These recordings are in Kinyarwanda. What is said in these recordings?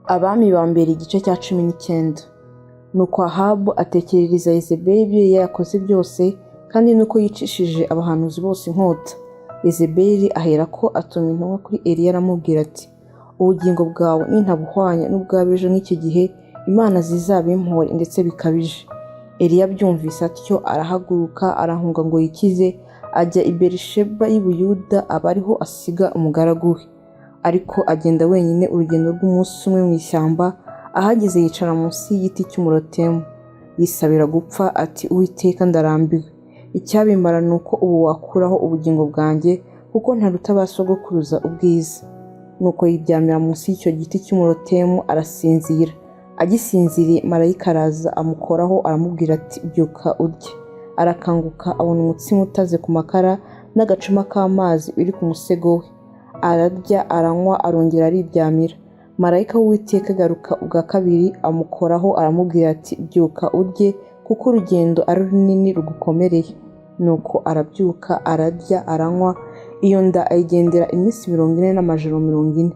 Abami ba mbere igice cya 19. Nuko Ahabu atekerereza Yezebeli ibyo yakoze byose kandi nuko yicishije abahanuzi bose inkota. Yezebeli aherako atuma intumwa kuri Eliya aramubwira ati, ubugingo bwawe nintabuhwanya n'ubw'abejo nk'iki gihe, Imana zizabimpore ndetse bikabije. Eliya abyumvise atyo arahaguruka arahunga ngo yikize, ajya i Berisheba y'i Buyuda aba ariho asiga umugaragu we. Ariko agenda wenyine urugendo rw'umunsi umwe mu ishyamba, ahageze yicara munsi y'igiti cy'umurotemu. Yisabira gupfa ati, Uwiteka ndarambiwe. Icyabimara ni uko ubu wakuraho ubugingo bwanjye, kuko ntaruta ba sogokuruza ubwiza. Nuko yiryamira munsi y'icyo giti cy'umurotemu arasinzira. Agisinziriye marayika araza amukoraho aramubwira ati, byuka urye. Arakanguka abona umutsima utaze ku makara n'agacuma k'amazi biri ku musego we. Ararya aranywa arongera ariryamira. Marayika w'Uwiteka agaruka ubwa kabiri amukoraho aramubwira ati, byuka urye, kuko urugendo ari runini rugukomereye. Nuko arabyuka ararya aranywa, iyo nda ayigendera iminsi 40 n'amajoro 40.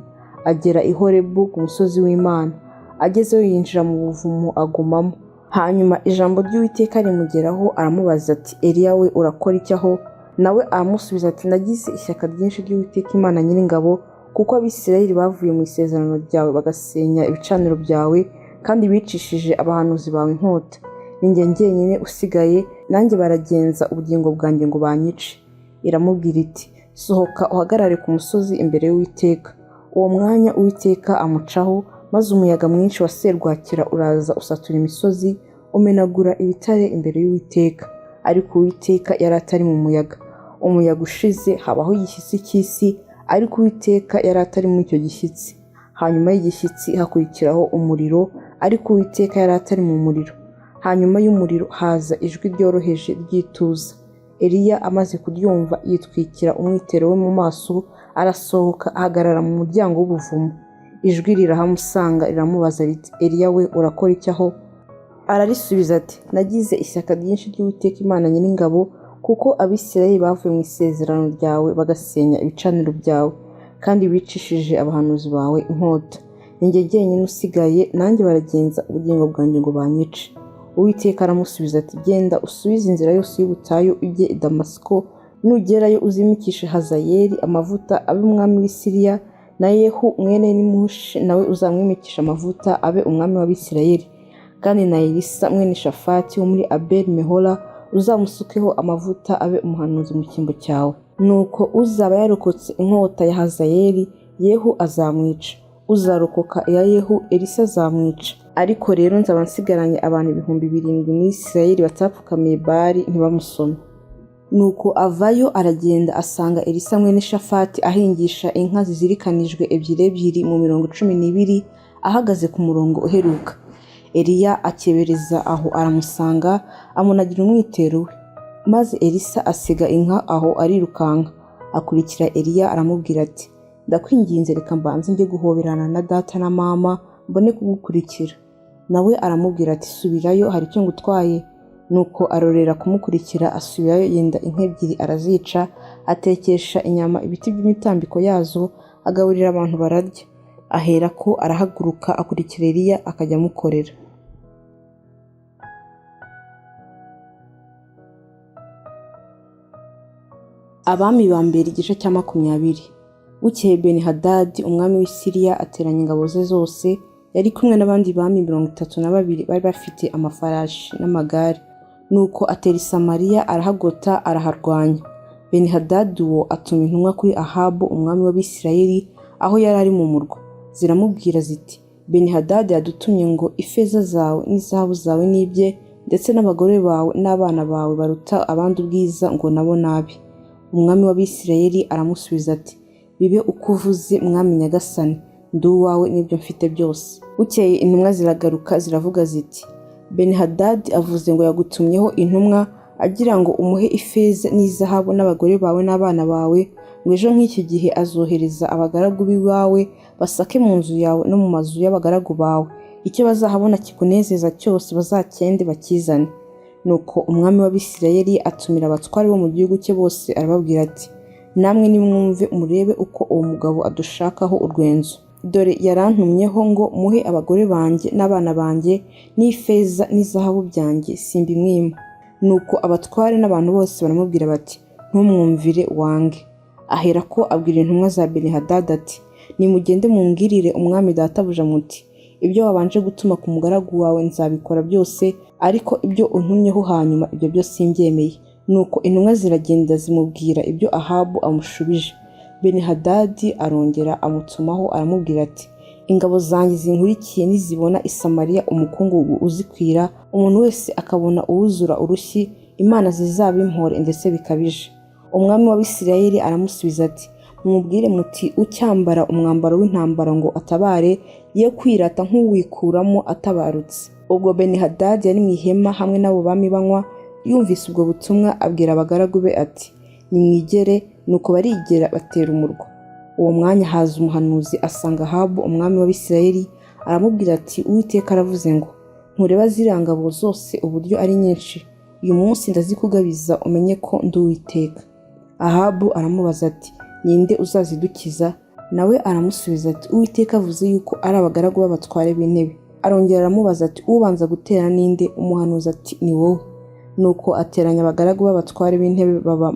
Agera i Horebu ku musozi w'Imana. Agezeyo yinjira mu buvumo agumamo. Hanyuma ijambo ry'Uwiteka rimugeraho aramubaza ati, Eliya we urakora iki aho? Nawe aramusubiza ati, nagize ishyaka ryinshi ry'Uwiteka Imana Nyiringabo, kuko Abisirayeli bavuye mu isezerano ryawe bagasenya ibicaniro byawe, kandi bicishije abahanuzi bawe inkota. Ninjye njyenyine usigaye, nanjye baragenza ubugingo bwanjye ngo banyice. Iramubwira iti, sohoka uhagarare ku musozi imbere y'Uwiteka. Uwo mwanya Uwiteka amucaho, maze umuyaga mwinshi wa serwakira uraza usatura imisozi, umenagura ibitare imbere y'Uwiteka. Ariko Uwiteka yari atari mu muyaga. Umuyaga ushize habaho igishyitsi cy'isi, ariko Uwiteka yari atari muri icyo gishyitsi. Hanyuma y'igishyitsi hakurikiraho umuriro, ariko Uwiteka yari atari mu muriro. Hanyuma y'umuriro haza ijwi ryoroheje ry'ituza. Eliya amaze kuryumva yitwikira umwitero we mu maso, arasohoka ahagarara mu muryango w'ubuvumo. Ijwi rirahamusanga riramubaza riti, Eliya we urakora iki aho? Ararisubiza ati, nagize ishyaka ryinshi ry'Uwiteka Imana Nyiringabo, kuko Abisirayeli bavuye mu isezerano ryawe bagasenya ibicaniro byawe, kandi bicishije abahanuzi bawe inkota. Ninjye jyenyine usigaye, nanjye baragenza ubugingo bwanjye ngo banyice. Uwiteka aramusubiza ati, genda usubize inzira yose y'ubutayu ujye i Damasiko, nugerayo uzimikishe Hazayeli amavuta abe umwami w'i Siriya, na Yehu mwene Nimushi nawe uzamwimikisha amavuta abe umwami w'Abisirayeli, kandi na Elisa mwene Shafati wo muri Abeli Mehola uzamusukeho amavuta abe umuhanuzi mu cyimbo cyawe. Nuko uzaba yarokotse inkota ya Hazayeli, Yehu azamwica. Uzarokoka iya Yehu, Elisa azamwica. Ariko rero nzaba nsigaranye abantu 7,000 muri Isirayeli batapfukamiye Bali ntibamusome. Nuko avayo aragenda asanga Elisa mwene Shafati ahingisha inka zizirikanijwe 2 mu 12 ahagaze ku murongo uheruka. Eliya akebereza aho aramusanga, amunagira umwitero we. Maze Elisa asiga inka aho arirukanka. Akurikira Eliya aramubwira ati, ndakwinginze reka mbanze njye guhoberana na data na mama mbone kugukurikira. Nawe aramubwira ati, subirayo hari icyo ngutwaye. Nuko arorera kumukurikira asubirayo, yenda inka 2 arazica, atekesha inyama ibiti by'imitambiko yazo, agaburira abantu bararya. Aherako arahaguruka akurikira Eliya akajya amukorera. Abami ba mbere igice cya 20. Bukeye Beni-Hadadi umwami w'i Siriya ateranya ingabo ze zose, yari kumwe n'abandi bami 32 bari bafite amafarashi n'amagare. Nuko atera i Samariya arahagota araharwanya. Beni-Hadadi uwo atuma intumwa kuri Ahabu umwami w'Abisirayeli aho yari ari mu murwa. Ziramubwira ziti, Beni-Hadadi yadutumye ngo ifeza zawe n'izahabu zawe n'ibye, ndetse n'abagore bawe n'abana bawe baruta abandi ubwiza ngo nabo nabi. Umwami w'Abisirayeli aramusubiza ati, bibe uko uvuze mwami nyagasani, ndi uwawe n'ibyo mfite byose. Bukeye intumwa ziragaruka ziravuga ziti, Beni-Hadadi avuze ngo yagutumyeho intumwa agira ngo umuhe ifeza n'izahabu n'abagore bawe n'abana bawe, ngo ejo nk'iki gihe azohereza abagaragu b'iwawe basake mu nzu yawe no mu mazu y'abagaragu bawe, icyo bazahabona kikunezeza cyose bazakende bakizane. Nuko umwami w'Abisirayeli atumira abatware bo mu gihugu cye bose arababwira ati, namwe nimwumve murebe uko uwo mugabo adushakaho urwenzo. dore yarantumyeho ngo muhe abagore banjye n'abana banjye n'ifeza n'izahabu byanjye simbimwima. Nuko abatware n'abantu bose baramubwira bati ntumwumvire wange. Aherako abwira intumwa za Benihadadi ati nimugende mumbwirire umwami databuja muti ibyo wabanje gutuma ku mugaragu wawe nzabikora byose, ariko ibyo untumyeho hanyuma ibyo byose simbyemeye. Nuko intumwa ziragenda zimubwira ibyo Ahabu amushubije. Benihadadi arongera amutumaho aramubwira ati ingabo zanjye zinkurikiye nizibona i Samariya umukungugu uzikwira, umuntu wese akabona uwuzura urushyi, Imana zizabimpore ndetse bikabije. Umwami w'Abisirayeli aramusubiza ati mumubwire muti ucyambara umwambaro w'intambara ngo atabare, ye kwirata nk'uwikuramo atabarutse. Ubwo Benihadadi yari mu ihema hamwe n'abo bami banywa, yumvise ubwo butumwa abwira abagaragu be ati nimwigere. Nuko barigera batera umurwa. Uwo mwanya haza umuhanuzi asanga Ahabu umwami w'Abisirayeli, aramubwira ati Uwiteka aravuze ngo ntureba ziriya ngabo zose uburyo ari nyinshi, uyu munsi ndazikugabiza umenye ko ndi Uwiteka. Ahabu aramubaza ati ninde uzazidukiza? Nawe aramusubiza ati Uwiteka avuze yuko ari abagaragu b'abatware b'intebe. Arongera aramubaza ati ubanza gutera ninde? Umuhanuzi ati ni wowe. Nuko ateranya abagaragu b'abatware b'intebe baba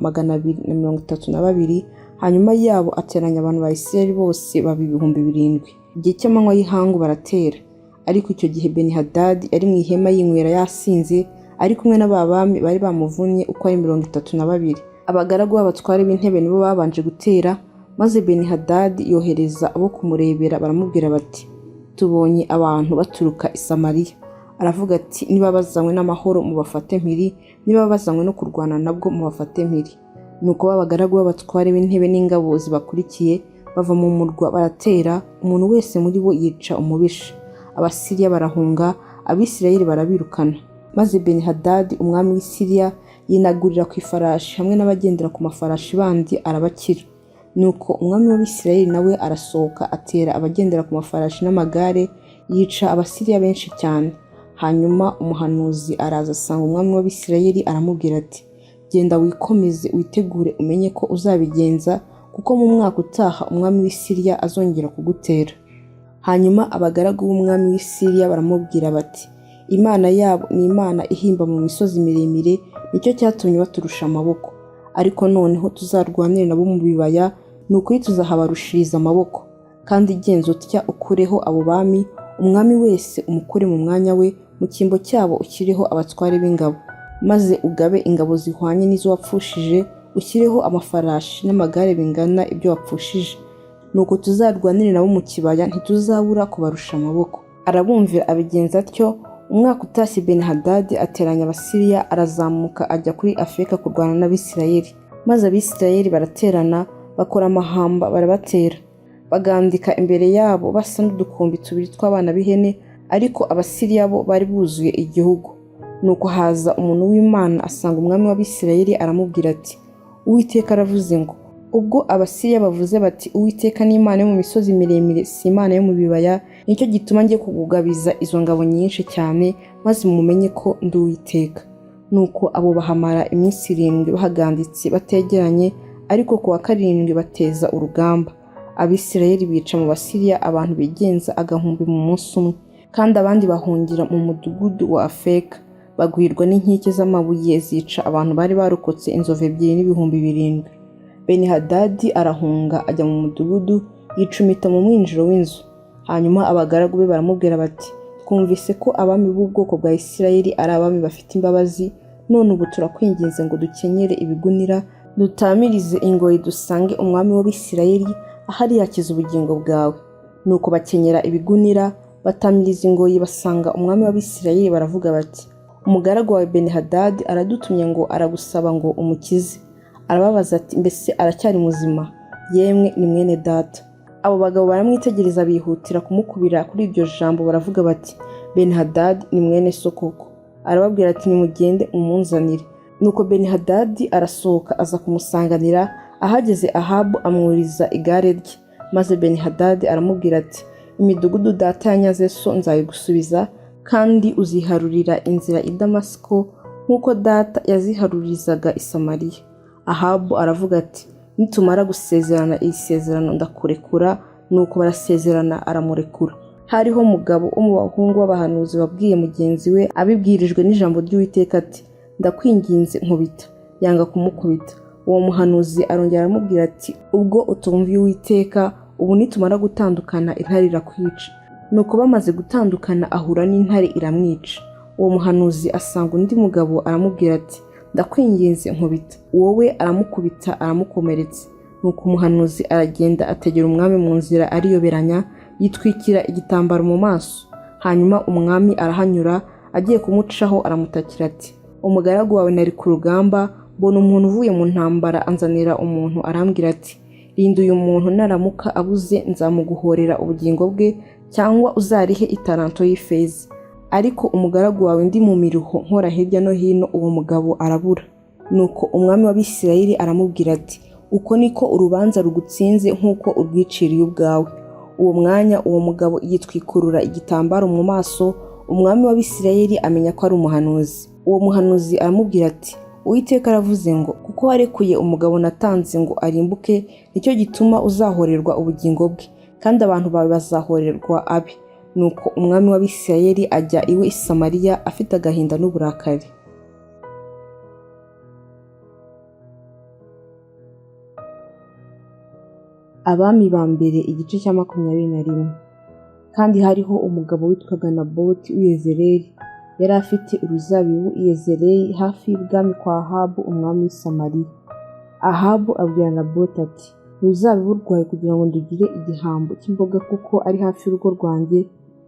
232, hanyuma yabo ateranya abantu ba Isirayeli bose baba 7,000. Igihe cy'amanywa y'ihangu baratera. Ariko icyo gihe Benihadadi yari mu ihema yinywera yasinze, ari kumwe n'ababami bari bamuvunnye uko ari 32. Abagaragu b'abatware b'intebe nibo babanje gutera, maze Benihadadi yohereza abo kumurebera, baramubwira bati tubonye abantu baturuka i Samariya. Aravuga ati niba bazanywe n'amahoro mubafate mpiri, niba bazanywe no kurwana nabwo mubafate mpiri. Nuko abagaragu b'abatware b'intebe n'ingabo zibakurikiye bava mu murwa baratera, umuntu wese muri bo yica umubisha. Abasiriya barahunga, Abisirayeli barabirukana. Maze Benihadadi umwami w'Isiriya yinagurira ku ifarashi hamwe n'abagendera ku mafarashi bandi arabakira. Nuko umwami w'Abisirayeli nawe arasohoka atera abagendera ku mafarashi n'amagare, yica Abasiriya benshi cyane. Hanyuma umuhanuzi araza asanga umwami w'Abisirayeli aramubwira ati genda wikomeze witegure umenye ko uzabigenza, kuko mu mwaka utaha umwami w'Isiriya azongera kugutera. Hanyuma abagaragu b'umwami w'Isiriya baramubwira bati Imana yabo ni Imana ihimba mu misozi miremire, nicyo cyatumye baturusha amaboko. Ariko noneho tuzarwanire nabo mu bibaya, nukuri tuzahabarushiriza amaboko. Kandi genzo utya ukureho abo bami, umwami wese umukure mu mwanya we, mu cyimbo cyabo ukiriho abatware b'ingabo, maze ugabe ingabo zihwanye n'izo wapfushije, ushyireho amafarashi n'amagare bingana ibyo wapfushije. Nuko tuzarwanire nabo mu kibaya, ntituzabura kubarusha amaboko. Arabumvira abigenza atyo. Umwaka utashye Benihadadi ateranya Abasiriya, arazamuka ajya kuri Afeka kurwana n'Abisirayeli. Maze Abisirayeli baraterana, bakora amahamba barabatera, bagandika imbere yabo basa n'udukumbi tubiri tw'abana b'ihene, ariko Abasiriya bo bari buzuye igihugu. Nuko haza umuntu w'Imana asanga umwami w'Abisirayeli, aramubwira ati Uwiteka aravuze ngo ubwo Abasiriya bavuze bati Uwiteka ni Imana yo mu misozi miremire, si Imana yo mu bibaya, nicyo gituma ngiye kugugabiza izo ngabo nyinshi cyane, maze mumenye ko ndi Uwiteka. Nuko abo bahamara iminsi 7 bahaganditse bategeranye, ariko ku wa 7 bateza urugamba. Abisirayeli bica mu Basiriya abantu bigenza 1,000 mu munsi umwe, kandi abandi bahungira mu mudugudu wa Afeka, bagwirwa n'inkike z'amabuye zica abantu bari barokotse inzovu 2 n'ibihumbi 7. Benihadadi arahunga ajya mu mudugudu, yicumita mu mwinjiro w'inzu. Hanyuma abagaragu be baramubwira bati twumvise ko abami b'ubwoko bwa Isirayeli ari abami bafite imbabazi, none ubu turakwinginze ngo dukenyere ibigunira, dutamirize ingoyi dusange umwami w'Abisirayeli ahari yakiza ubugingo bwawe. Nuko bakenyera ibigunira, batamiriza ingoyi, basanga umwami w'Abisirayeli, baravuga bati umugaragu wawe Benihadadi aradutumye ngo aragusaba ngo umukize. Arababaza ati mbese aracyari muzima? Yemwe ni mwene data. Abo bagabo baramwitegereza bihutira kumukubira kuri iryo jambo, baravuga bati Benihadadi ni mwene so koko. Arababwira ati nimugende umunzanire. Nuko Benihadadi arasohoka aza kumusanganira, ahageze Ahabu amwuriza igare rye. Maze Benihadadi aramubwira ati imidugudu data yanyaze so nzayigusubiza, kandi uziharurira inzira i Damasiko nk'uko data yaziharurizaga i Samariya. Ahabu aravuga ati nitumara gusezerana iri sezerano ndakurekura, nuko barasezerana aramurekura. Hariho umugabo wo mu bahungu b'abahanuzi wabwiye mugenzi we abibwirijwe n'ijambo ry'Uwiteka ati, ndakwinginze nkubita. Yanga kumukubita. Uwo muhanuzi arongera aramubwira ati, ubwo utumviye Uwiteka, ubu nitumara gutandukana intare irakwica. Nuko bamaze gutandukana ahura n'intare iramwica. Uwo muhanuzi asanga undi mugabo aramubwira ati, ndakwinginze nkubita. Wowe aramukubita aramukomeretsa. Nuko umuhanuzi aragenda ategera umwami mu nzira ariyoberanya, yitwikira igitambaro mu maso. Hanyuma umwami arahanyura, agiye kumucaho aramutakira ati, umugaragu wawe nari ku rugamba, mbona umuntu uvuye mu ntambara anzanira umuntu arambwira ati, rinda uyu muntu naramuka abuze nzamuguhorera ubugingo bwe, cyangwa uzarihe italanto y'ifeza. Ariko umugaragu wawe ndi mu miruho nkora hirya no hino, uwo mugabo arabura. Nuko umwami w'Abisirayeli aramubwira ati, uko niko urubanza rugutsinze nk'uko urwiciriye ubwawe. Uwo mwanya uwo mugabo yitwikurura igitambaro mu maso. Umwami w'Abisirayeli amenya ko ari umuhanuzi. Uwo muhanuzi aramubwira ati, Uwiteka aravuze ngo, kuko warekuye umugabo natanze ngo arimbuke, nicyo gituma uzahorerwa ubugingo bwe, kandi abantu bawe bazahorerwa abe. Nuko umwami w'Abisirayeli ajya iwe i Samariya afite agahinda n'uburakari. Abami ba mbere igice cya 21. Kandi hariho umugabo witwaga Naboti w'i Yezerēli. Yari afite uruzabibu i Yezerēli hafi y'ubwami kwa Ahabu umwami w'i Samariya. Ahabu abwira Naboti ati, uruzabibu rwawe kugira ngo ndugire igihambo cy'imboga kuko ari hafi y'urugo rwanjye,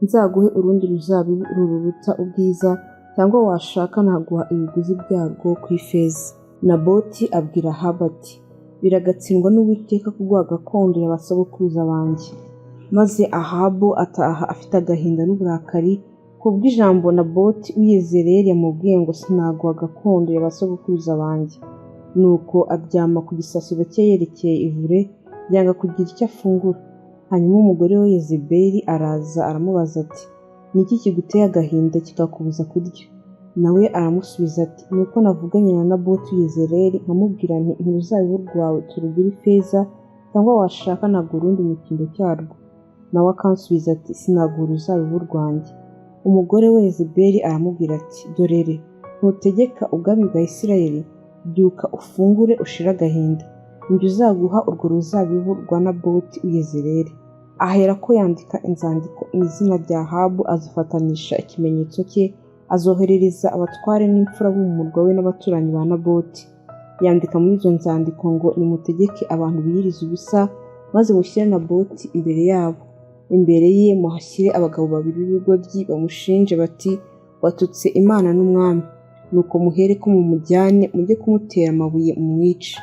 nzaguhe urundi ruzabibu rururuta ubwiza, cyangwa washaka naguha ibiguzi byarwo ku ifeza. Naboti abwira Ahabu ati, biragatsindwa n'Uwiteka kuguha gakondo y'abasogokuruza banjye. Maze Ahabu ataha afite agahinda n'uburakari kubw'ijambo Naboti w'i Yezerēli yamubwiye ngo sinaguha gakondo y'abasogokuruza banjye. Nuko aryama ku gisasiro cye yerekeye ivure, yanga kugira icyo afungura. Hanyuma umugore we Yezebeli araza aramubaza ati, niki kiguteye agahinda kikakubuza kurya? Nawe aramusubiza ati, nuko navuganye na Naboti w'i Yezerēli nkamubwira nti, uruzabibu rwawe turugure ifeza, cyangwa washaka naguha urundi mu cyimbo cyarwo. Nawe akansubiza ati, sinaguha uruzabibu rwanjye. Umugore we Yezebeli aramubwira ati, dorere, ntutegeka ubwami bwa Isirayeli, byuka ufungure ushire agahinda, njye uzaguha urwo ruzabibu rwa Naboti w'i Yezerēli. Aherako yandika inzandiko mu izina rya Ahabu, azifatanisha ikimenyetso cye, azoherereza abatware n'imfura bo mu murwa we n'abaturanyi ba Naboti. Yandika muri izo nzandiko ngo nimutegeke abantu biyiriza ubusa, maze mushyire Naboti imbere yabo. Imbere ye muhashyire abagabo babiri b'ibigoryi bamushinje bati, watutse Imana n'umwami. Nuko muhereko mumujyane, mujye kumutera amabuye mumwice.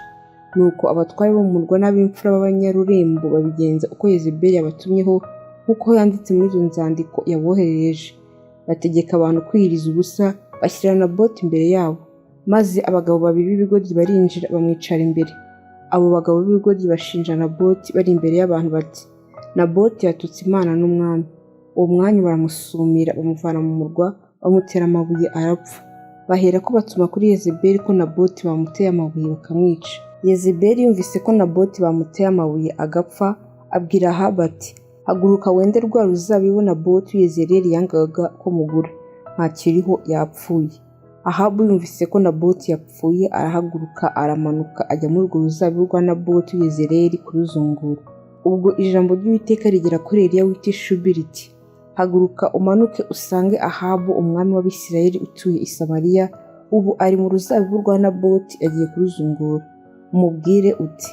Nuko abatware bo mu murwa n'ab'imfura b'abanyarurembo babigenza uko Yezebeli yabatumyeho, nk'uko yanditse muri izo nzandiko yaboherereje. Bategeka abantu kwiyiriza ubusa, bashyira Naboti imbere yabo. Maze abagabo babiri b'ibigoryi barinjira bamwicara imbere. Abo bagabo b'ibigoryi bashinja Naboti bari imbere y'abantu bati, Naboti yatutse Imana n'umwami. Uwo mwanya baramusumira, bamuvana mu murwa, bamutera amabuye arapfa. Baherako batuma kuri Yezebeli ko Naboti bamuteye amabuye bakamwica. Yezebeli yumvise ko Naboti bamuteye amabuye agapfa, abwira Ahabu ati, haguruka wende rwa ruzabibu Naboti w'i Yezerēli yangaga ko mugura, ntakiriho yapfuye. Ahabu yumvise ko Naboti yapfuye, arahaguruka aramanuka ajya muri urwo ruzabibu rwa Naboti w'i Yezerēli kuruzungura. Ubwo ijambo ry'Uwiteka rigera kuri Eliya w'i Tishubi riti, haguruka umanuke usange Ahabu umwami w'Abisirayeli utuye i Samariya, ubu ari mu ruzabibu rwa Naboti agiye kuruzungura. Umubwire uti,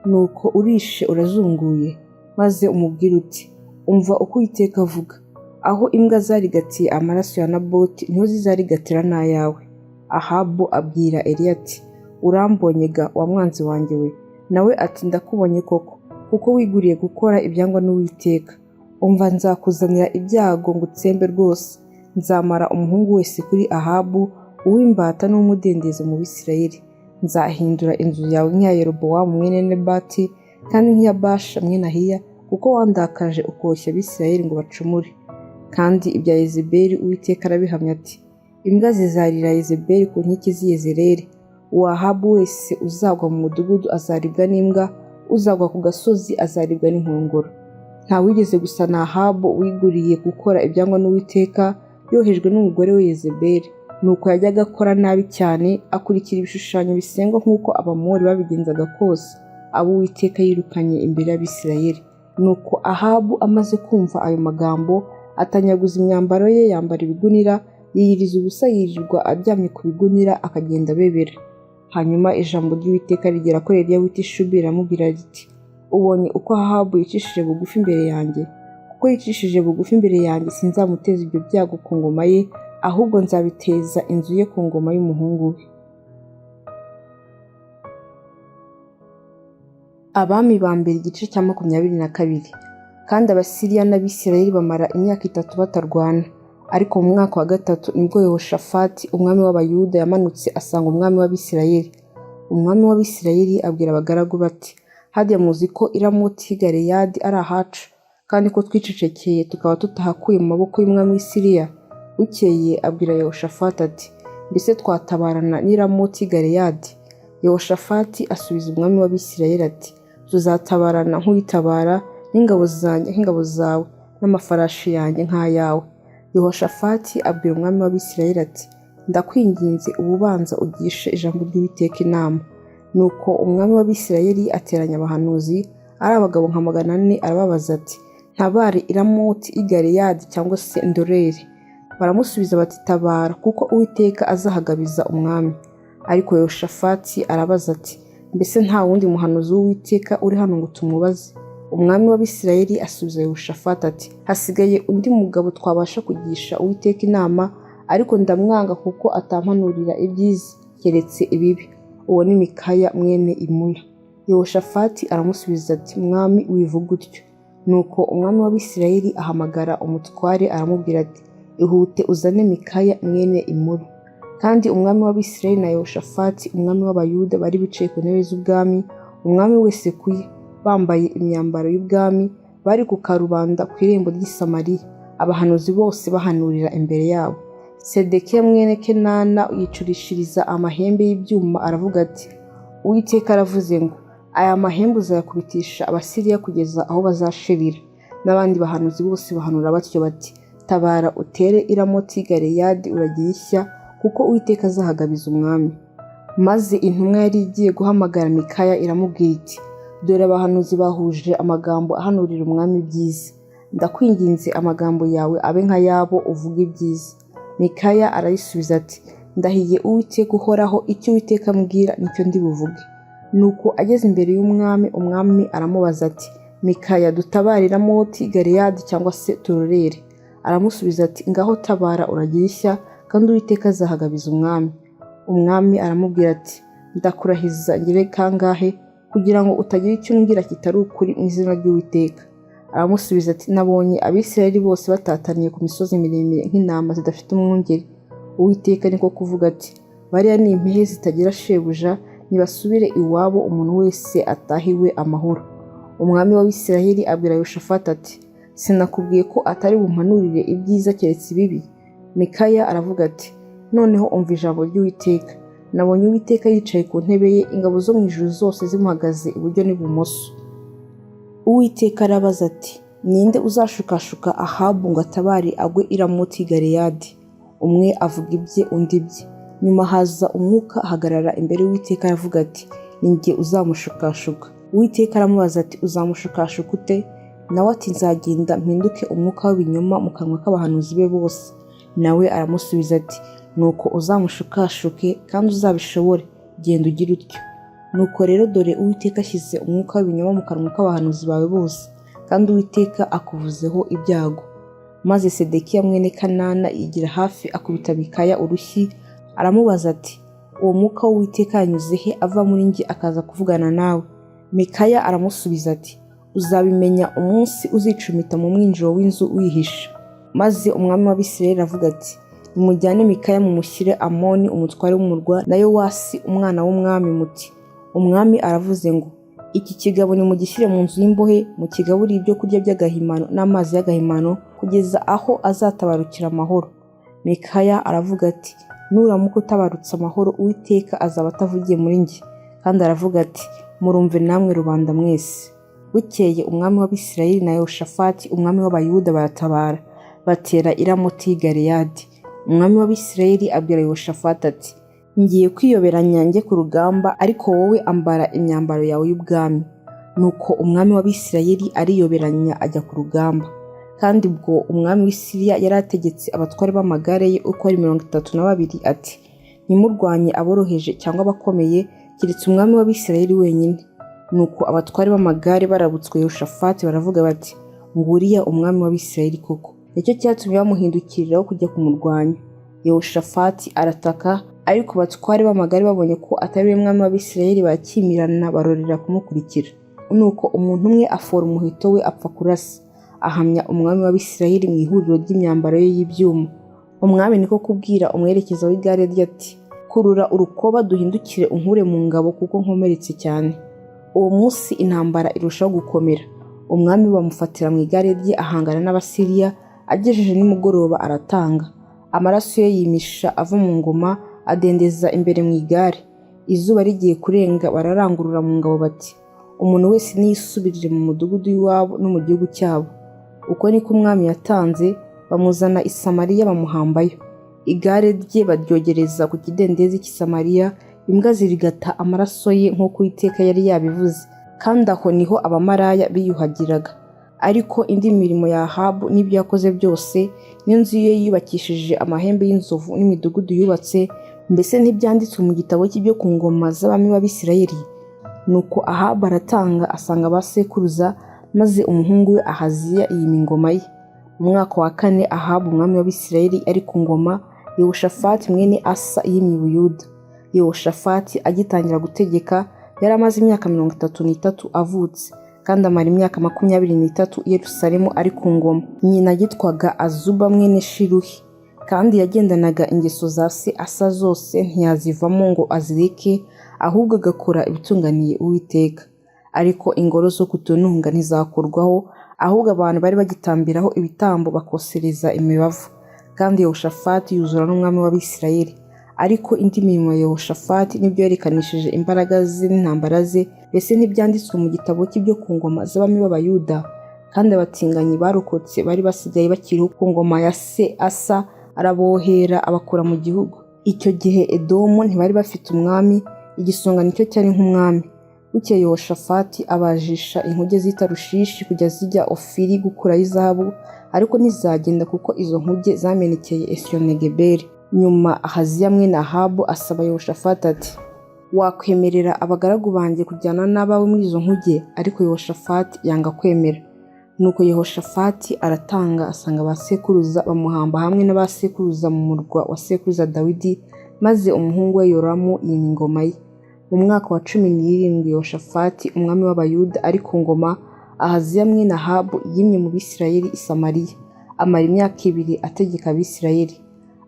nuko urishe urazunguye. Maze umubwire uti, umva uko Uwiteka avuga, aho imbwa zarigatiye amaraso ya Naboti niho zizarigatira n'ayawe. Ahabu abwira Eliya ati, urambonye ga wa mwanzi wanjye we? Nawe ati, ndakubonye koko, kuko wiguriye gukora ibyangwa n'Uwiteka. Umva nzakuzanira ibyago ngo utsembe rwose. Nzamara umuhungu wese kuri Ahabu, uw'imbata n'umudendezo mu Bisirayeli. Nzahindura inzu yawe nk'iya Yerobowamu mwene Nebati, kandi nk'iya Basha mwene Ahiya, kuko wandakaje ukoshya Abisirayeli ngo bacumure. Kandi ibya Yezebeli Uwiteka arabihamya ati, imbwa zizarira Yezebeli ku nkike z'i Yezerēli. Uwo Ahabu wese uzagwa mu mudugudu azaribwa n'imbwa, uzagwa ku gasozi azaribwa n'inkongoro. nta wigeze gusa na Ahabu wiguriye gukora ibyangwa n'Uwiteka yohejwe n'umugore we Yezebeli. Nuko yajyaga akora nabi cyane, akurikira ibishushanyo bisengwa nk'uko Abamori babigenzaga kose, abo Uwiteka yirukanye imbere y'Abisirayeli. Nuko Ahabu amaze kumva ayo magambo, atanyaguza imyambaro ye, yambara ibigunira, yiyiriza ubusa, yirirwa aryamye ku bigunira, akagenda abebera. Hanyuma ijambo ry'Uwiteka rigera kuri Eliya w'i Tishubi, riramubwira riti, ubonye uko Ahabu yicishije bugufi imbere yanjye? Kuko yicishije bugufi imbere yanjye, sinzamuteza ibyo byago ku ngoma ye, ahubwo nzabiteza inzu ye ku ngoma y'umuhungu we. Abami ba mbere igice cya 22. Kandi Abasiriya n'Abisirayeli bamara imyaka 3 batarwana. Ariko mu mwaka wa 3 nibwo Yehoshafati umwami w'Abayuda yamanutse asanga umwami w'Abisirayeli. Umwami w'Abisirayeli abwira abagaragu bati, hadiya muzi ko i Ramoti Galeyadi ari ahacu, kandi ko twicecekeye tukaba tutahakuye mu maboko y'umwami w'i Siriya? Bukeye abwira Yehoshafati ati, mbese twatabarana n'i Ramoti Galeyadi? Yehoshafati asubiza umwami w'Abisirayeli ati, tuzatabarana nk'uwitabara, n'ingabo zanjye nk'ingabo zawe, n'amafarashi yanjye nk'ayawe. Yehoshafati abwira umwami w'Abisirayeli ati, ndakwinginze ububanza ugishe ijambo ry'Uwiteka inama. Nuko umwami w'Abisirayeli ateranya abahanuzi, ari abagabo nka 400, arababaza ati, ntabare i Ramoti i Galeyadi cyangwa se ndorere? Baramusubiza bati, tabara, kuko Uwiteka azahagabiza umwami. Ariko Yehoshafati arabaza ati, mbese nta wundi muhanuzi w'Uwiteka uri hano ngo tumubaze? Umwami w'Abisirayeli asubiza Yehoshafati ati, hasigaye undi mugabo twabasha kugisha Uwiteka inama, ariko ndamwanga kuko atampanurira ibyiza keretse ibibi. Uwo ni Mikaya mwene Imula. Yehoshafati aramusubiza ati, mwami wivuga utyo. Nuko umwami w'Abisirayeli ahamagara umutware, aramubwira ati, ihute uzane Mikaya mwene Imula. Kandi umwami w'Abisirayeli na Yehoshafati umwami w'Abayuda bari bicaye ku ntebe z'ubwami, umwami wese kuye, bambaye imyambaro y'ubwami, bari ku karubanda ku irembo ry'i Samariya, abahanuzi bose bahanurira imbere yabo. Sedekiya mwene Kenana yicurishiriza amahembe y'ibyuma, aravuga ati, Uwiteka aravuze ngo, aya mahembe uzayakubitisha Abasiriya kugeza aho bazashirira. N'abandi bahanuzi bose bahanura batyo bati, tabara utere i Ramoti Galeyadi, uragira ishya, kuko Uwiteka azahagabiza umwami. Maze intumwa yari igiye guhamagara Mikaya iramubwira iti, dore abahanuzi bahuje amagambo ahanurira umwami ibyiza. Ndakwinginze amagambo yawe abe nk'ayabo, uvuga ibyiza. Mikaya arayisubiza ati, ndahiye Uwiteka uhoraho, icyo Uwiteka ambwira nicyo ndi buvuge. Nuko ageze imbere y'umwami, umwami aramubaza ati, Mikaya, dutabare i Ramoti Galeyadi cyangwa se turorere? Aramusubiza ati, ngaho tabara uragira ishya, kandi Uwiteka azahagabiza umwami. Umwami aramubwira ati, ndakurahiza ngire kangahe, kugira ngo utagira icyo umbwira kitari ukuri mu izina ry'Uwiteka? Aramusubiza ati, nabonye Abisirayeli bose batataniye ku misozi miremire nk'intama zidafite umwungeri. Uwiteka niko kuvuga ati, bariya ni impehe zitagira shebuja, nibasubire iwabo, umuntu wese atahiwe amahoro. Umwami w'Abisirayeli abwira Yehoshafati ati, sinakubwiye ko atari bumpanurire ibyiza keretse ibibi? Mikaya aravuga ati, noneho umva ijambo ry'Uwiteka. Nabonye Uwiteka yicaye ku ntebe ye, ingabo zo mu ijuru zose zimuhagaze iburyo n'ibumoso. Uwiteka arabaza ati, ninde uzashukashuka Ahabu ngo atabare agwe i Ramoti Galeyadi? Umwe avuga ibye, undi ibye. Nyuma haza umwuka ahagarara imbere y'Uwiteka, aravuga ati, ni njye uzamushukashuka. Uwiteka aramubaza ati, uzamushukashuka ute? Nawe ati, nzagenda mpinduke umwuka w'ibinyoma mu kanwa k'abahanuzi be bose. Nawe aramusubiza ati, nuko uzamushukashuke kandi uzabishobore, genda ugire utyo. Nuko rero dore Uwiteka ashyize umwuka w'ibinyoma mu kanwa k'abahanuzi bawe bose, kandi Uwiteka akuvuzeho ibyago. Maze Sedekiya mwene Kanana yigira hafi, akubita Mikaya urushyi, aramubaza ati, uwo mwuka w'Uwiteka yanyuze he ava muri njye akaza kuvugana nawe? Mikaya aramusubiza ati, uzabimenya umunsi uzicumita mu mwinjiro w'inzu wihisha. Maze umwami w'Abisirayeli avuga ati, nimujyane Mikaya mumushyire Amoni umutware w'umurwa, na Yowasi umwana w'umwami, muti, umwami aravuze ngo, iki kigabo nimugishyire mu nzu y'imbohe, mukigaburire ibyo kurya by'agahimano n'amazi y'agahimano, kugeza aho azatabarukira amahoro. Mikaya aravuga ati, nuramuka utabarutse amahoro, Uwiteka azaba atavugiye muri njye. Kandi aravuga ati, murumve namwe rubanda mwese. Bukeye umwami w'Abisirayeli na Yehoshafati umwami w'Abayuda baratabara, batera i Ramoti y'i Galeyadi. Umwami w'Abisirayeli abwira Yehoshafati ati, ngiye kwiyoberanya njye ku rugamba, ariko wowe ambara imyambaro yawe y'ubwami. Nuko umwami w'Abisirayeli ariyoberanya ajya ku rugamba. Kandi ubwo umwami w'i Siriya yari ategetse abatware b'amagare ye uko ari 32 ati, ntimurwanye aboroheje cyangwa abakomeye, keretse umwami w'Abisirayeli wenyine. Nuko abatware b'amagare barabutswe Yehoshafati baravuga bati, nguriya umwami w'Abisirayeli koko. Nicyo cyatumye bamuhindukiriraho kujya kumurwanya. Yehoshafati arataka, ariko abatware b'amagare babonye ko atari we mwami w'Abisirayeli barakimirana barorera kumukurikira. Nuko umuntu umwe afora umuheto we apfa kurasa, ahamya umwami w'Abisirayeli mu ihuriro ry'imyambaro ye y'ibyuma. Umwami niko kubwira umwerekeza w'igare rye ati, kurura urukoba duhindukire unkure mu ngabo kuko nkomeretse cyane. Uwo munsi intambara irushaho gukomera. Umwami bamufatira mu igare rye ahangana n'Abasiriya, agejeje nimugoroba aratanga. Amaraso ye yimisha ava mu ngoma adendeza imbere mu igare. Izuba rigiye kurenga bararangurura mu ngabo bati, umuntu wese niyisubirire mu mudugudu w'iwabo no mu gihugu cyabo. Uko niko umwami yatanze, bamuzana i Samariya bamuhambayo. Igare rye baryogereza ku kidendezi cy'i Samariya, imbwa zirigata amaraso ye nk'uko Uwiteka yari yabivuze, kandi aho niho abamaraya biyuhagiraga. Ariko indi mirimo ya Ahabu n'ibyo yakoze byose, n'inzu ye yubakishije amahembe y'inzovu n'imidugudu yubatse, mbese ntibyanditswe mu gitabo cy'ibyo ku ngoma z'abami b'Abisirayeli? Nuko Ahabu aratanga asanga ba sekuruza, maze umuhungu we Ahaziya yima ingoma ye. Mu mwaka wa 4 Ahabu umwami w'Abisirayeli ari ku ngoma, Yehoshafati mwene Asa yimye Buyuda. Yehoshafati agitangira gutegeka yari amaze imyaka 33 avutse, kandi amara imyaka 23 i Yerusalemu ari ku ngoma. Nyina yitwaga Azuba mwene Shiruhi, kandi yagendanaga ingeso za se Asa zose, ntiyazivamo ngo azireke, ahubwo agakora ibitunganiye Uwiteka. Ariko ingoro zo kutununga ntizakurwaho, ahubwo abantu bari bagitambiraho ibitambo bakosereza imibavu. Kandi Yehoshafati yuzura n'umwami w'Abisirayeli. Ariko indi mirimo ya Yehoshafati n'ibyo yerekanishije imbaraga ze n'intambara ze, mbese ntibyanditswe mu gitabo cy'ibyo ku ngoma z'abami b'Abayuda? Kandi abatinganyi barokotse bari basigaye bakiriho ku ngoma ya se Asa, arabohera abakura mu gihugu. Icyo gihe Edomu ntibari bafite umwami, igisonga nicyo cyari nk'umwami. Bukeye Yehoshafati abajisha inkuge z'i Tarushishi kujya zijya Ofiri gukurayo izahabu, ariko ntizagenda kuko izo nkuge zamenekeye Esiyoni-Geberi. Nyuma Ahaziya mwene Ahabu asaba Yehoshafati ati, wakwemerera abagaragu banjye kujyana n'abawe muri izo nkuge? Ariko Yehoshafati yanga kwemera. Nuko Yehoshafati aratanga asanga ba sekuruza bamuhamba hamwe n'abasekuruza mu murwa wa sekuruza Dawidi, maze umuhungu we Yoramu yima ingoma ye. Mu mwaka wa 17 Yehoshafati umwami w'Abayuda ari ku ngoma, Ahaziya mwene Ahabu yimye mu Bisirayeli i Samariya, amara imyaka 2 ategeka Abisirayeli.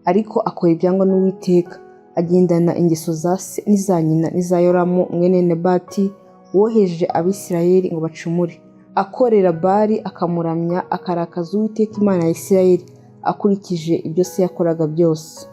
Ariko akora ibyangwa n'Uwiteka, agendana ingeso za se n'iza nyina n'iza Yoramu mwene Nebati, woheje Abisirayeli ngo bacumure. Akorera Bali akamuramya, akarakaza Uwiteka Imana ya Isirayeli, akurikije ibyo se yakoraga byose.